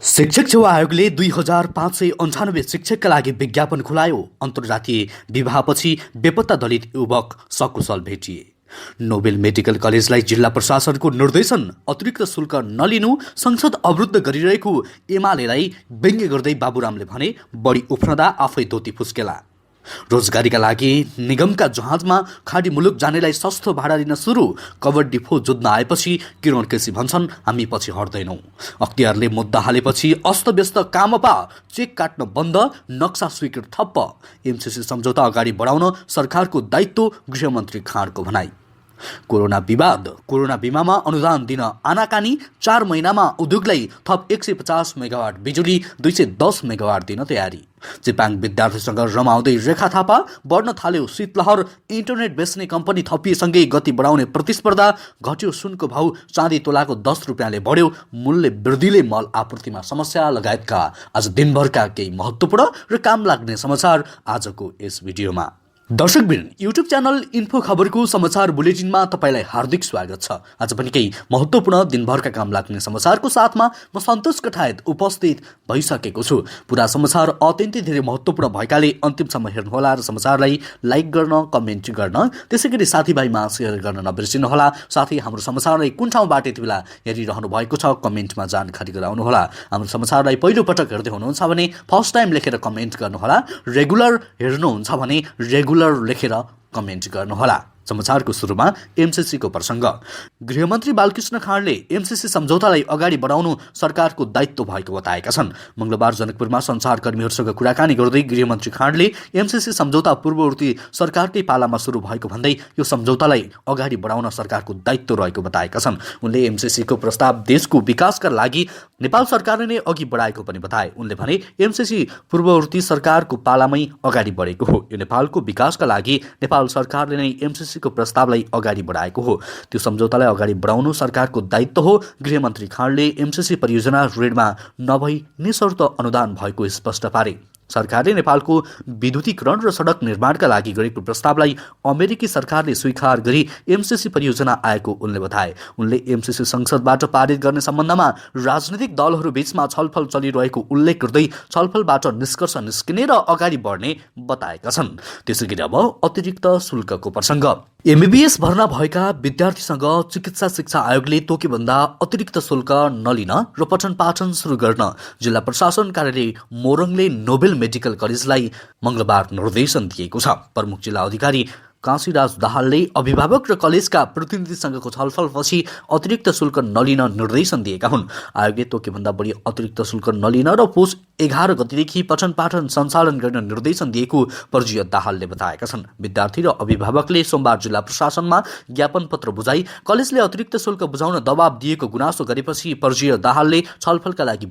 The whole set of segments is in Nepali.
शिक्षक सेवा आयोगले 2598 शिक्षकका लागि विज्ञापन खुलायो। अन्तर्जातीय विवाहपछि बेपत्ता दलित युवक सकुशल भेटिए। नोबेल मेडिकल कलेजलाई जिल्ला प्रशासनको निर्देशन, अतिरिक्त शुल्क नलिनु संसद अवरुद्ध गरिरहेको एमालेलाई व्यङ्ग्य गर्दै बाबुरामले भने, बढी उफ्रदा आफै धोती फुस्केला। रोजगारीका लागि निगमका जहाजमा खाडी मुलुक जानेलाई सस्तो भाडा दिन सुरु। कबड्डी फो जुत्न आएपछि किरण केसी भन्छन्, हामी पछि हट्दैनौं। अख्तियारले मुद्दा हालेपछि अस्तव्यस्त कामपा, चेक काट्न बन्द, नक्सा स्वीकृत ठप्प। एमसीसी सम्झौता अगाडि बढाउन सरकारको दायित्व, गृहमन्त्री खाँडको भनाई। कोरोना विवाद, कोरोना बिमामा अनुदान दिन आनाकानी। 4 महिनामा उद्योगलाई थप 150 मेगावाट बिजुली, 210 मेगावाट दिन तयारी। चिपाङ विद्यार्थीसँग रमाउँदै रेखा थापा, बढ्न थाल्यो शीतलहर। इन्टरनेट बेच्ने कम्पनी थपिएसँगै गति बढाउने प्रतिस्पर्धा। घट्यो सुनको भाउ, चाँदी तोलाको 10 रुपियाँले बढ्यो। मूल्य वृद्धिले मल आपूर्तिमा समस्या लगायतका आज दिनभरका केही महत्त्वपूर्ण र काम लाग्ने समाचार आजको यस भिडियोमा। दर्शकबिन, युट्युब च्यानल इन्फो खबरको समाचार बुलेटिनमा तपाईलाई हार्दिक स्वागत छ। आज पनि केही महत्त्वपूर्ण दिनभरका काम लाग्ने समाचारको साथमा म सन्तोष कठायत उपस्थित भइसकेको छु। पुरा समाचार अत्यन्तै धेरै महत्त्वपूर्ण भएकाले अन्तिमसम्म हेर्नुहोला र समाचारलाई लाइक गर्न, कमेन्ट गर्न, त्यसैगरी साथीभाइमा सेयर गर्न नबिर्सिनुहोला। साथै हाम्रो समाचारलाई कुन ठाउँबाट यति बेला हेरिरहनु भएको छ कमेन्टमा जानकारी गराउनुहोला। हाम्रो समाचारलाई पहिलो पटक हेर्दै हुनुहुन्छ भने फर्स्ट टाइम लेखेर कमेन्ट गर्नुहोला। रेगुलर हेर्नुहुन्छ भने रेगुलर लेखेर कमेन्ट गर्नुहोला। समाचारको सुरुमा एमसीसीको प्रसङ्ग। गृहमन्त्री बालकृष्ण खाँडले एमसीसी सम्झौतालाई अगाडि बढाउनु सरकारको दायित्व भएको बताएका छन्। मंगलबार जनकपुरमा सञ्चारकर्मीहरूसँग कुराकानी गर्दै गृहमन्त्री खाँडले एमसीसी सम्झौता पूर्ववर्ती सरकारकै पालामा सुरु भएको भन्दै यो सम्झौतालाई अगाडि बढाउन सरकारको दायित्व रहेको बताएका छन्। उनले एमसीसीको प्रस्ताव देशको विकासका लागि नेपाल सरकारले नै अघि बढाएको पनि बताए। उनले भने, एमसीसी पूर्ववर्ती सरकारको पालामै अगाडि बढेको हो। यो नेपालको विकासका लागि नेपाल सरकारले नै एमसीसी को प्रस्तावलाई अगाडि बढाएको हो। त्यो सम्झौतालाई अगाडि बढाउनु सरकारको दायित्व हो। गृहमन्त्री खाँडले एमसीसी परियोजना ऋणमा नभई निशर्त अनुदान भएको स्पष्ट पारे। सरकारले नेपालको विद्युतीकरण र सडक निर्माणका लागि गरेको प्रस्तावलाई अमेरिकी सरकारले स्वीकार गरी एमसीसी परियोजना आएको उनले बताए। उनले एमसीसी संसदबाट पारित गर्ने सम्बन्धमा राजनीतिक दलहरू बीचमा छलफल चलिरहेको उल्लेख गर्दै छलफलबाट निष्कर्ष निस्किने र अगाडि बढ्ने बताएका छन्। त्यसैगरी अब अतिरिक्त शुल्कको प्रसङ्ग। एमबीबीएस भर्ना भएका विद्यार्थीसँग चिकित्सा शिक्षा आयोगले तोकेभन्दा अतिरिक्त शुल्क नलिन र पठन पाठन सुरु गर्न जिल्ला प्रशासन कार्यालय मोरङले नोबेल मेडिकल कलेजलाई मंगलबार निर्देशन दिएको छ। प्रमुख जिल्ला अधिकारी काशीराज दाहालले अभिभावक र कलेजका प्रतिनिधिसँगको छलफलपछि अतिरिक्त शुल्क नलिन निर्देशन दिएका हुन्। आयोगले तोकेभन्दा बढी अतिरिक्त शुल्क नलिन र पुस 11 गतिदेखि पठन पाठन सञ्चालन गर्न निर्देशन दिएको पर्जीय दाहालले बताएका छन्। विद्यार्थी र अभिभावकले सोमबार जिल्ला प्रशासनमा ज्ञापन पत्र बुझाई कलेजले अतिरिक्त शुल्क बुझाउन दबाब दिएको गुनासो गरेपछि पर्जीय दाहालले छलफलका लागि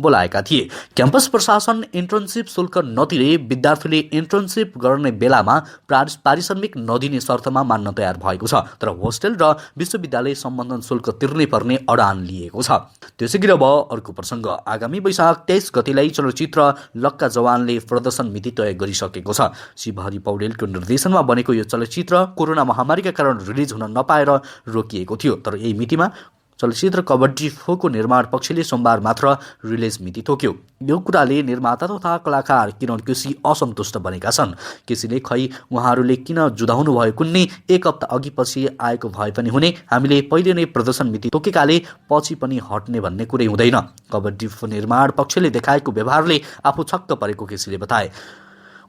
बोलाएका थिए। क्याम्पस प्रशासन इन्टर्नशिप शुल्क नतिरे विद्यार्थीले इन्टर्नशिप गर्ने बेलामा पारिश्रमिक नदिने शर्तमा मान्न तयार भएको छ, तर होस्टेल र विश्वविद्यालय सम्बन्धन शुल्क तिर्नै पर्ने अडान लिएको छ। त्यसैगरी अब अर्को प्रसङ्ग। आगामी वैशाख 23 गतेलाई चलचित्र लक्का जवानले प्रदर्शन मिति तय गरिसकेको छ। शिवहरि पौडेलको निर्देशनमा बनेको यो चलचित्र कोरोना महामारीका कारण रिलिज हुन नपाएर रोकिएको थियो, तर यही मितिमा चलचित्र कबड्डी फोको निर्माण पक्षले सोमबार मात्र रिलिज मिति तोक्यो। यो कुराले निर्माता तथा कलाकार किरण केसी असन्तुष्ट बनेका छन्। केसीले खै उहाँहरूले किन जुधाउनु भयो कुन्ने, 1 हप्ता अघि पछि आएको भए पनि हुने, हामीले पहिले नै प्रदर्शन मिति तोकेकाले पछि पनि हट्ने भन्ने कुरै हुँदैन। कबड्डी फो निर्माण पक्षले देखाएको व्यवहारले आफू छक्क परेको केसीले बताए।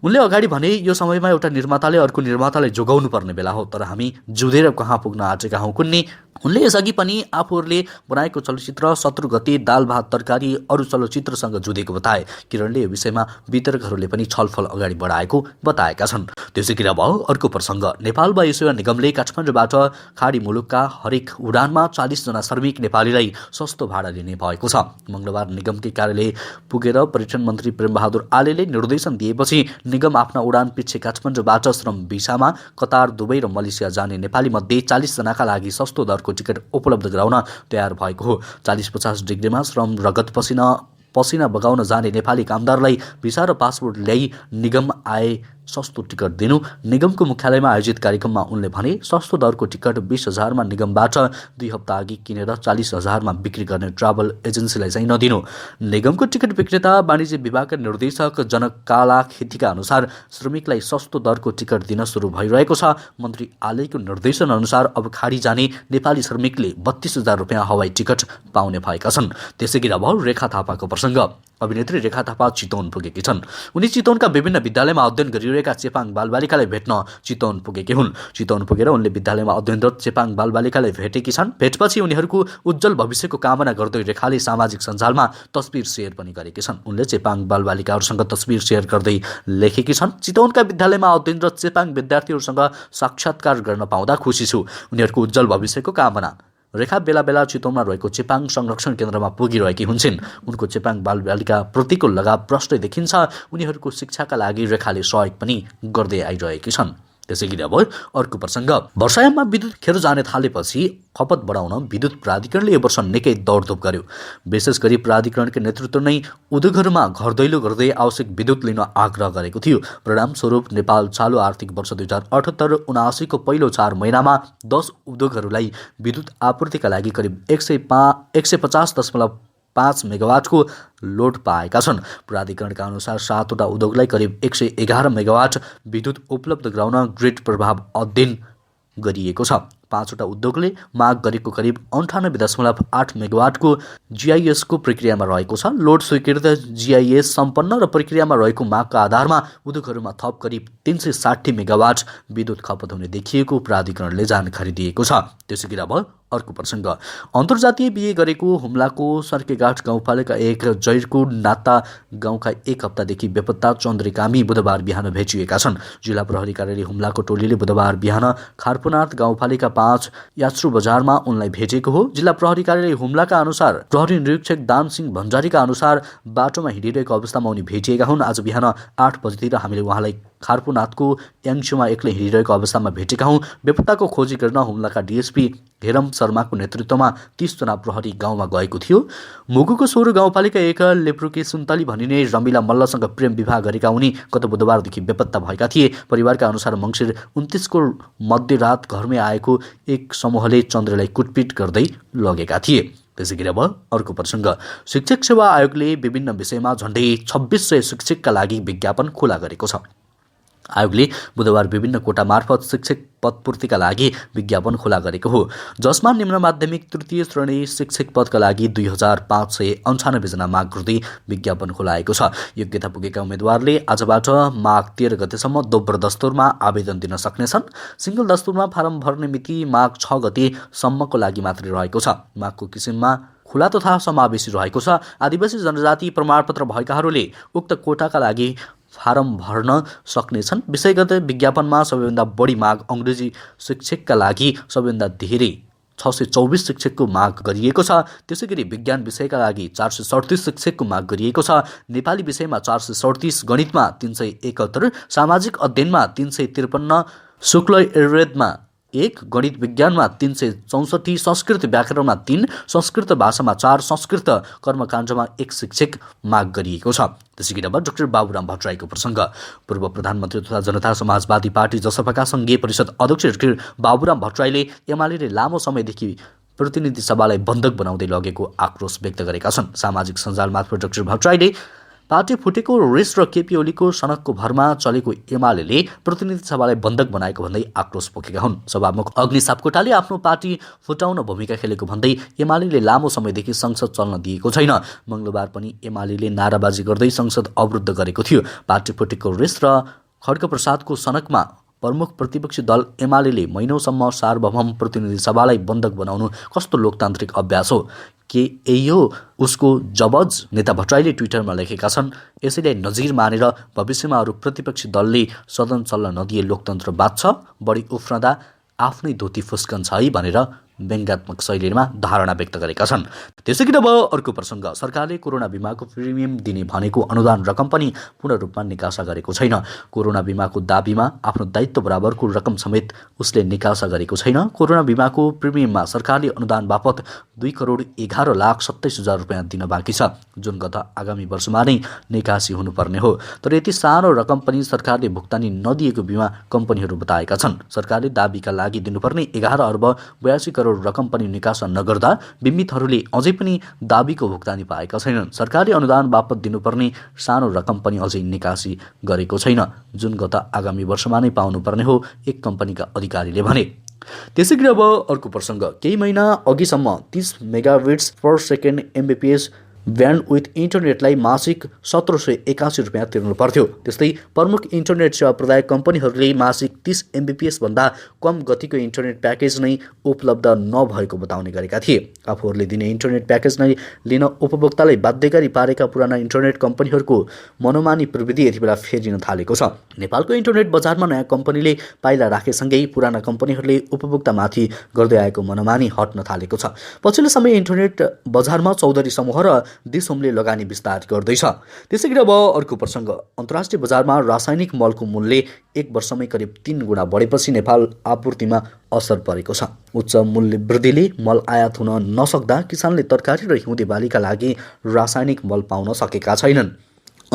उनले अगाडि भने, यो समयमा एउटा निर्माताले अर्को निर्मातालाई जोगाउनु पर्ने बेला हो, तर हामी जुधेर कहाँ पुग्न आँटेका हौँ कुन्ने। उनले यसअघि पनि आफूहरूले बनाएको चलचित्र 17 गते दाल भात तरकारी अरू चलचित्रसँग जुधेको बताए। किरणले यो विषयमा वितरकहरूले पनि छलफल अगाडि बढाएको बताएका छन्। त्यसैगरी अब अर्को प्रसङ्ग। नेपाल वायु सेवा निगमले काठमाडौँबाट खाडी मुलुकका हरेक उडानमा 40 जना श्रमिक नेपालीलाई सस्तो भाडा लिने भएको छ। मंगलबार निगमकै कार्यालय पुगेर पर्यटन मन्त्री प्रेमबहादुर आलेले निर्देशन दिएपछि निगम आफ्ना उडान पछि काठमाडौँबाट श्रम भिसामा कतार, दुबई र मलेसिया जाने नेपाली मध्ये 40 जनाका लागि सस्तो दरको टिकट उपलब्ध गराउन तयार भएको हो। 40-50 डिग्रीमा श्रम रगत पसिना बगाउन जाने नेपाली कामदारलाई भिसा र पासपोर्ट ल्याई निगम आए सस्तो टिकट दिनु। निगमको मुख्यालयमा आयोजित कार्यक्रममा उनले भने सस्तो दरको टिकट 20,000 मा निगमबाट 2 हप्ता अघि किनेर 40,000 मा बिक्री गर्ने ट्राभल एजेन्सीलाई चाहिँ नदिनु। निगमको टिकट विक्रेता वाणिज्य विभागका निर्देशक जनक काला खेतीका अनुसार श्रमिकलाई सस्तो दरको टिकट दिन सुरु भइरहेको छ। मन्त्री आलेको निर्देशन अनुसार अब खाडी जाने नेपाली श्रमिकले 32,000 रुपियाँ हवाई टिकट पाउने भएका छन्। त्यसैगरी अब रेखा थापाको प्रसङ्ग। अभिनेत्री रेखा थापा चितवन पुगेकी छन्। उनी चितवनका विभिन्न विद्यालयमा अध्ययन गरिरहेका चेपाङ बालबालिकालाई भेट्न चितवन पुगेकी हुन्। चितवन पुगेर उनले विद्यालयमा अध्ययनरत चेपाङ बालबालिकालाई भेटेकी छन्। भेटपछि उनीहरूको उज्जवल भविष्यको कामना गर्दै रेखाले सामाजिक सञ्जालमा तस्बिर सेयर पनि गरेकी छन्। उनले चेपाङ बालबालिकाहरूसँग तस्बिर सेयर गर्दै लेखेकी छन्, चितवनका विद्यालयमा अध्ययनरत चेपाङ विद्यार्थीहरूसँग साक्षात्कार गर्न पाउँदा खुसी छु। उनीहरूको उज्जवल भविष्यको कामना। रेखा बेला बेला चितवनमा रहेको चेपाङ संरक्षण केन्द्रमा पुगिरहेकी हुन्छन्। उनको चेपाङ बालबालिका प्रतिको लगाव प्रष्टै देखिन्छ। उनीहरूको शिक्षाका लागि रेखाले सहयोग पनि गर्दै आइरहेकी छन्। त्यसैगरी अब अर्को प्रसङ्ग। वर्षायाममा विद्युत खेर जाने थालेपछि खपत बढाउन विद्युत प्राधिकरणले यो वर्ष निकै दौडधुप गर्यो। विशेष गरी प्राधिकरणको नेतृत्व नै उद्योगहरूमा घर दैलो गर्दै आवश्यक विद्युत लिन आग्रह गरेको थियो। परिणामस्वरूप नेपाल चालु आर्थिक वर्ष 2078-79 को पहिलो 4 महिनामा 10 उद्योगहरूलाई विद्युत आपूर्तिका लागि करिब 150.5 मेगावाटको लोड पाएका छन्। प्राधिकरणका अनुसार 7वटा उद्योगलाई करिब 111 मेगावाट विद्युत उपलब्ध गराउन ग्रिड प्रभाव अध्ययन गरिएको छ। 5वटा उद्योगले माग गरेको करिब 98.8 मेगावाटको जीआईएसको प्रक्रियामा रहेको छ। लोड स्वीकृत जीआईएस सम्पन्न र प्रक्रियामा रहेको मागका आधारमा उद्योगहरूमा थप करिब 360 मेगावाट विद्युत खपत हुने देखिएको प्राधिकरणले जानकारी दिएको छ। त्यसैगरी अब अर्को प्रसङ्ग। अन्तर्जातीय बिहे गरेको हुम्लाको सर्केघाट गाउँपालिका 1 जैरको नाता गाउँका 1 हप्तादेखि बेपत्ता चन्द्रिकामी बुधबार बिहान भेटिएका छन्। जिल्ला प्रहरी कार्यालय हुम्लाको टोलीले बुधबार बिहान खारपुनाथ गाउँपालिका 5 यात्रु बजारमा उनलाई भेटेको हो। जिल्ला प्रहरी कार्यालय हुम्लाका अनुसार प्रहरी निरीक्षक दानसिंह भण्डारीका अनुसार बाटोमा हिँडिरहेको अवस्थामा उनी भेटिएका हुन्। आज बिहान 8 बजेतिर हामीले उहाँलाई खारपुनाथको याङछुमा एक्लै हिँडिरहेको अवस्थामा भेटेका हौँ। बेपत्ताको खोजी गर्न हुम्लाका डिएसपी हेरम शर्माको नेतृत्वमा 30 जना प्रहरी गाउँमा गएको थियो। मुगुको सोरो गाउँपालिका 1 लेप्रुके सुन्तली भनिने रमिला मल्लसँग प्रेम विवाह गरेका उनी गत बुधबारदेखि बेपत्ता भएका थिए। परिवारका अनुसार मङ्सिर 29 को मध्यरात घरमै आएको एक समूहले चन्द्रलाई कुटपिट गर्दै लगेका थिए। त्यसैगरी अब अर्को प्रसङ्ग। शिक्षक सेवा आयोगले विभिन्न विषयमा झन्डै 2600 शिक्षकका लागि विज्ञापन खुला गरेको छ। आयोगले बुधबार विभिन्न कोटा मार्फत शिक्षक पदपूर्तिका लागि विज्ञापन खुला गरेको हो, जसमा निम्न माध्यमिक तृतीय श्रेणी शिक्षक पदका लागि 2598 जना माग गर्दै विज्ञापन खुलाएको छ। योग्यता पुगेका उम्मेदवारले आजबाट माघ 13 गतेसम्म दोब्बर दस्तुरमा आवेदन दिन सक्नेछन्। सिंगल दस्तुरमा फारम भर्ने मिति माघ 6 गतेसम्मको लागि मात्रै रहेको छ। मागको किसिममा खुला तथा समावेशी रहेको छ। आदिवासी जनजाति प्रमाणपत्र भएकाहरूले उक्त कोटाका लागि फारम भर्न सक्नेछन्। विषयगत विज्ञापनमा सबैभन्दा बढी माग अङ्ग्रेजी शिक्षकका लागि सबैभन्दा धेरै 624 शिक्षकको माग गरिएको छ। त्यसैगरी विज्ञान विषयका लागि 437 शिक्षकको माग गरिएको छ। नेपाली विषयमा 437, गणितमा 371, सामाजिक अध्ययनमा 353, शुक्ल आयुर्वेदमा 1, गणित विज्ञानमा 364, संस्कृत व्याकरणमा 3, संस्कृत भाषामा 4, संस्कृत कर्मकाण्डमा 1 शिक्षक माग गरिएको छ। त्यसैगरी अब डाक्टर बाबुराम भट्टराईको प्रसङ्ग। पूर्व प्रधानमन्त्री तथा जनता समाजवादी पार्टी जसपाका सङ्घीय परिषद अध्यक्ष डाक्टर बाबुराम भट्टराईले एमाले लामो समयदेखि प्रतिनिधि सभालाई बन्धक बनाउँदै लगेको आक्रोश व्यक्त गरेका छन्। सामाजिक सञ्जाल मार्फत डाक्टर भट्टराईले पार्टी फुटेको रेस र केपी ओलीको सनकको भरमा चलेको एमाले प्रतिनिधि सभालाई बन्धक बनाएको भन्दै आक्रोश पोखेका हुन्। सभामुख अग्नि सापकोटाले आफ्नो पार्टी फुटाउन भूमिका खेलेको भन्दै एमाले लामो समयदेखि संसद चल्न दिएको छैन। मङ्गलबार पनि एमाले नाराबाजी गर्दै संसद अवरुद्ध गरेको थियो। पार्टी फुटेको रेस र खड्गप्रसादको सनकमा प्रमुख प्रतिपक्षी दल एमाले महिनौसम्म सार्वभौम प्रतिनिधि सभालाई बन्धक बनाउनु कस्तो लोकतान्त्रिक अभ्यास हो के यही हो उसको जबज, नेता भट्टराईले ट्विटरमा लेखेका छन्। यसैलाई नजिर मानेर भविष्यमा अरू प्रतिपक्षी दलले सदन चल्न नदिए लोकतन्त्र बाँच्छ, बढी उफ्रँदा आफ्नै धोती फुस्कन्छ है भनेर व्यङ्ग्यात्मक शैलीमा धारणा व्यक्त गरेका छन्। त्यसैगरी अब अर्को प्रसङ्ग, सरकारले कोरोना बिमाको प्रिमियम दिने भनेको अनुदान रकम पनि पूर्ण रूपमा निकासा गरेको छैन। कोरोना बिमाको दाबीमा आफ्नो दायित्व बराबरको रकम समेत उसले निकासा गरेको छैन। कोरोना बिमाको प्रिमियममा सरकारले अनुदान बापत 2,11,27,000 रुपियाँ दिन बाँकी छ, जुन गत आगामी वर्षमा नै निकासी हुनुपर्ने हो। तर यति सानो रकम पनि सरकारले भुक्तानी नदिएको बिमा कम्पनीहरू बताएका छन्। सरकारले दाबीका लागि दिनुपर्ने 11 अर्ब 82 करोड रकम पनि निकासा नगर्दा बिमितहरूले अझै पनि दाबीको भुक्तानी पाएका छैनन्। सरकारले अनुदान बापत दिनुपर्ने सानो रकम पनि अझै निकासी गरेको छैन, जुन गत आगामी वर्षमा नै पाउनुपर्ने हो, एक कम्पनीका अधिकारीले भने। त्यसैगरी अब अर्को प्रसङ्ग, केही महिना अघिसम्म 30 megabits per second MBPS bandwidth इन्टरनेटलाई मासिक 1781 रुपियाँ तिर्नु पर्थ्यो। त्यस्तै प्रमुख इन्टरनेट सेवा प्रदायक कम्पनीहरूले मासिक 30 एमबिपिएस भन्दा कम गतिको इन्टरनेट प्याकेज नै उपलब्ध नभएको बताउने गरेका थिए। आफूहरूले दिने इन्टरनेट प्याकेज नै लिन उपभोक्तालाई बाध्यकारी पारेका पुराना इन्टरनेट कम्पनीहरूको मनोमानी प्रविधि यति बेला फेरिन थालेको छ। नेपालको इन्टरनेट बजारमा नयाँ कम्पनीले पाइला राखेसँगै पुराना कम्पनीहरूले उपभोक्तामाथि गर्दै आएको मनोमानी हट्न थालेको छ। पछिल्लो समय इन्टरनेट बजारमा चौधरी समूह र दिसोमले लगानी विस्तार गर्दैछ। त्यसैगरी अब अर्को प्रसङ्ग, अन्तर्राष्ट्रिय बजारमा रासायनिक मलको मूल्य एक वर्षमै करिब 3 गुणा बढेपछि नेपाल आपूर्तिमा असर परेको छ। उच्च मूल्य वृद्धिले मल आयात हुन नसक्दा किसानले तरकारी र हिउँदे बालीका लागि रासायनिक मल पाउन सकेका छैनन्।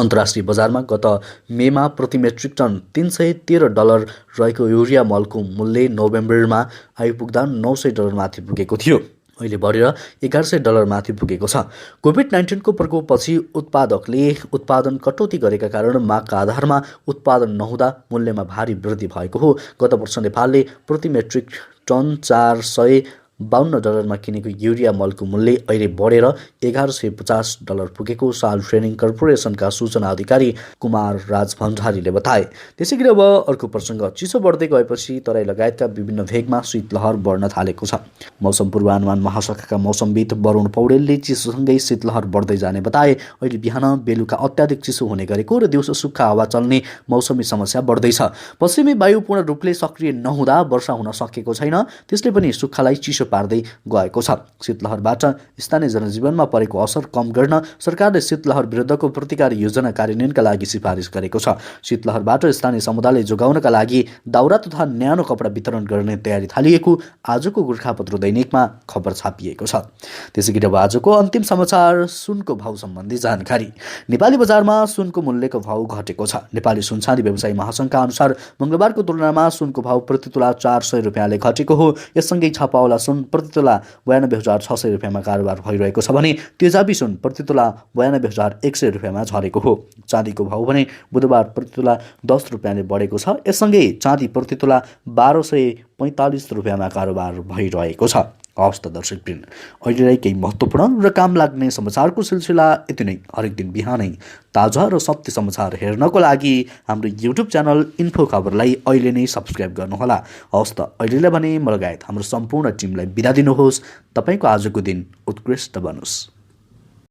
अन्तर्राष्ट्रिय बजारमा गत मेमा प्रति मेट्रिक टन $313 रहेको युरिया मलको मूल्य नोभेम्बरमा आइपुग्दा $900 माथि पुगेको थियो। अहिले बढेर $1100 माथि पुगेको छ। कोभिड-19को प्रकोपपछि उत्पादकले उत्पादन कटौती गरेका कारण मागका आधारमा उत्पादन नहुँदा मूल्यमा भारी वृद्धि भएको हो। गत वर्ष नेपालले प्रति मेट्रिक टन $452 मा किनेको युरिया मलको मूल्य अहिले बढेर $1150 पुगेको साल ट्रेनिङ कर्पोरेसनका सूचना अधिकारी कुमार राज भण्डारीले बताए। त्यसैगरी अब अर्को प्रसङ्ग, चिसो बढ्दै गएपछि तराई लगायतका विभिन्न भेगमा शीतलहर बढ्न थालेको छ। मौसम पूर्वानुमान महाशाखाका मौसमविद वरुण पौडेलले चिसोसँगै शीतलहर बढ्दै जाने बताए। अहिले बिहान बेलुका अत्याधिक चिसो हुने गरेको र दिउँसो सुक्खा हावा चल्ने मौसमी समस्या बढ्दैछ। पश्चिमी वायु पूर्ण रूपले सक्रिय नहुँदा वर्षा हुन सकेको छैन, त्यसले पनि सुक्खालाई चिसो पार्दै गएको छ। शीतलहरबाट स्थानीय जनजीवनमा परेको असर कम गर्न सरकारले शीतलहर विरुद्धको प्रतिकार योजना कार्यान्वयनका लागि सिफारिस गरेको छ। शीतलहरबाट स्थानीय समुदायलाई जोगाउनका लागि दाउरा तथा न्यानो कपडा वितरण गर्ने तयारी थालिएको आजको गोर्खापत्र दैनिकमा खबर छापिएको छ। त्यसैगरी अब आजको अन्तिम समाचार, सुनको भाउ सम्बन्धी जानकारी। नेपाली बजारमा सुनको मूल्यको भाउ घटेको छ। नेपाली सुनचाँदी व्यवसायी महासङ्घका अनुसार मंगलबारको तुलनामा सुनको भाउ प्रति तोला 400 रुपियाँले घटेको हो। यससँगै छापावाला सुन प्रति तोला 92,600 रुपियाँमा कारोबार भइरहेको छ भने तेजाबी सुन प्रति तोला 92,100 रुपियाँमा झरेको हो। चाँदीको भाउ भने बुधबार प्रति तोला 10 रुपियाँले बढेको छ। यससँगै चाँदी प्रति तोला 1245 रुपियाँमा कारोबार भइरहेको छ। हवस् त दर्शकवृन्द, अहिलेलाई केही महत्त्वपूर्ण र काम लाग्ने समाचारको सिलसिला यति नै। हरेक दिन बिहानै ताजा र सत्य समाचार हेर्नको लागि हाम्रो युट्युब च्यानल इन्फो खबरलाई अहिले नै सब्सक्राइब गर्नुहोला। हवस् त अहिलेलाई भने म लगायत हाम्रो सम्पूर्ण टिमलाई बिदा दिनुहोस्। तपाईँको आजको दिन उत्कृष्ट बनोस्।